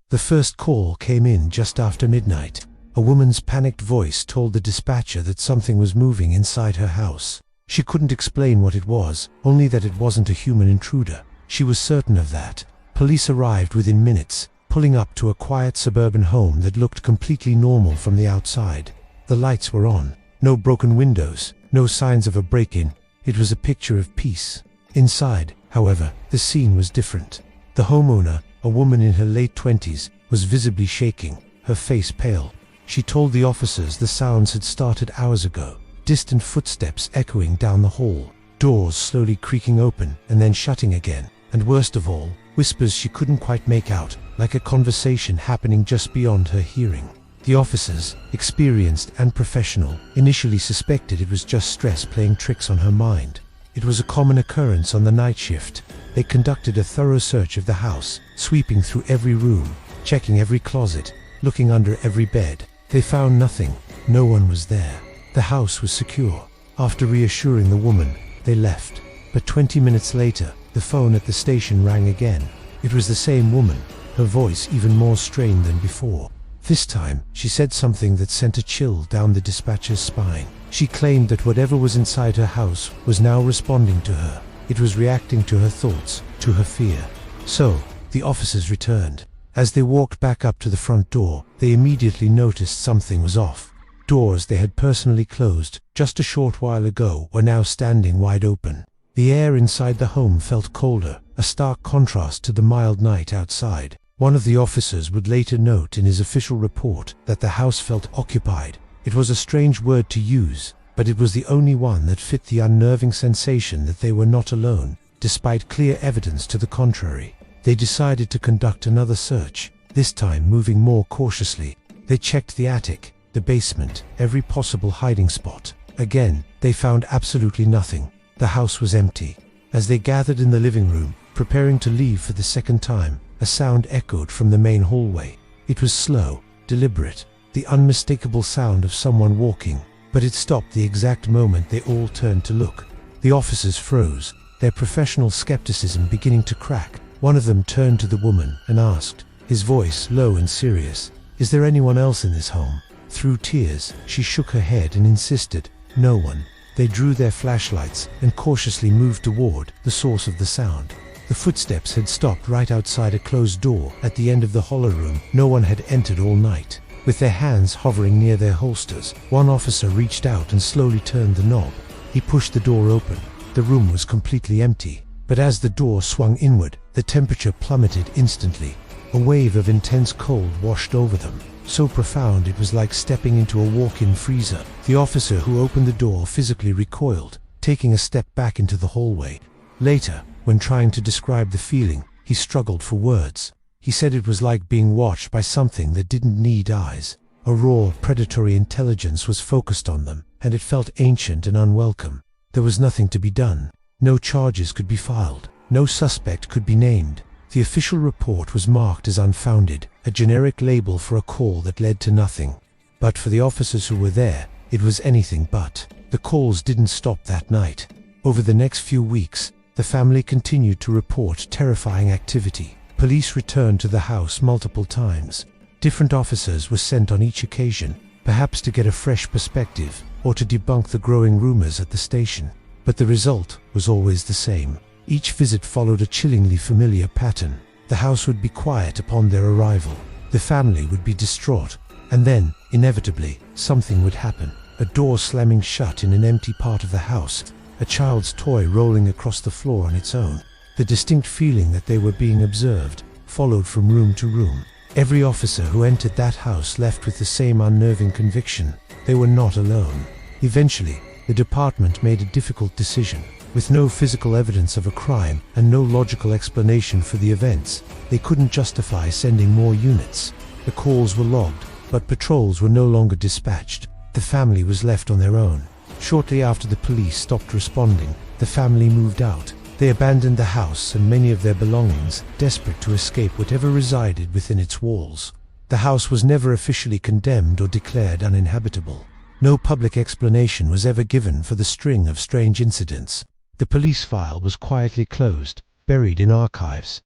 The first call came in just after midnight. A woman's panicked voice told the dispatcher that something was moving inside her house. She couldn't explain what it was, only that it wasn't a human intruder. She was certain of that. Police arrived within minutes, pulling up to a quiet suburban home that looked completely normal from the outside. The lights were on. No broken windows, no signs of a break-in. It was a picture of peace. Inside, however, the scene was different. The homeowner, a woman in her late 20s, was visibly shaking, her face pale. She told the officers the sounds had started hours ago. Distant footsteps echoing down the hall, doors slowly creaking open and then shutting again, and worst of all, whispers she couldn't quite make out, like a conversation happening just beyond her hearing. The officers, experienced and professional, initially suspected it was just stress playing tricks on her mind. It was a common occurrence on the night shift. They conducted a thorough search of the house, sweeping through every room, checking every closet, looking under every bed. They found nothing. No one was there. The house was secure. After reassuring the woman, they left. But 20 minutes later, the phone at the station rang again. It was the same woman, her voice even more strained than before. This time, she said something that sent a chill down the dispatcher's spine. She claimed that whatever was inside her house was now responding to her. It was reacting to her thoughts, to her fear. So, the officers returned. As they walked back up to the front door, they immediately noticed something was off. Doors they had personally closed just a short while ago were now standing wide open. The air inside the home felt colder, a stark contrast to the mild night outside. One of the officers would later note in his official report that the house felt occupied. It was a strange word to use, but it was the only one that fit the unnerving sensation that they were not alone, despite clear evidence to the contrary. They decided to conduct another search, this time moving more cautiously. They checked the attic, the basement, every possible hiding spot. Again, they found absolutely nothing. The house was empty. As they gathered in the living room, preparing to leave for the second time, a sound echoed from the main hallway. It was slow, deliberate, the unmistakable sound of someone walking, but it stopped the exact moment they all turned to look. The officers froze, their professional skepticism beginning to crack. One of them turned to the woman and asked, his voice low and serious, "Is there anyone else in this home?" Through tears, she shook her head and insisted, "No one." They drew their flashlights and cautiously moved toward the source of the sound. The footsteps had stopped right outside a closed door at the end of the hollow room. No one had entered all night. With their hands hovering near their holsters, one officer reached out and slowly turned the knob. He pushed the door open. The room was completely empty, but as the door swung inward, the temperature plummeted instantly. A wave of intense cold washed over them, so profound it was like stepping into a walk-in freezer. The officer who opened the door physically recoiled, taking a step back into the hallway. Later, when trying to describe the feeling, he struggled for words. He said it was like being watched by something that didn't need eyes. A raw, predatory intelligence was focused on them, and it felt ancient and unwelcome. There was nothing to be done. No charges could be filed. No suspect could be named. The official report was marked as unfounded, a generic label for a call that led to nothing. But for the officers who were there, it was anything but. The calls didn't stop that night. Over the next few weeks, the family continued to report terrifying activity. Police returned to the house multiple times. Different officers were sent on each occasion, perhaps to get a fresh perspective or to debunk the growing rumors at the station. But the result was always the same. Each visit followed a chillingly familiar pattern. The house would be quiet upon their arrival. The family would be distraught. And then, inevitably, something would happen. A door slamming shut in an empty part of the house. A child's toy rolling across the floor on its own. The distinct feeling that they were being observed followed from room to room. Every officer who entered that house left with the same unnerving conviction. They were not alone. Eventually, the department made a difficult decision. With no physical evidence of a crime and no logical explanation for the events, they couldn't justify sending more units. The calls were logged, but patrols were no longer dispatched. The family was left on their own. Shortly after the police stopped responding, the family moved out. They abandoned the house and many of their belongings, desperate to escape whatever resided within its walls. The house was never officially condemned or declared uninhabitable. No public explanation was ever given for the string of strange incidents. The police file was quietly closed, buried in archives.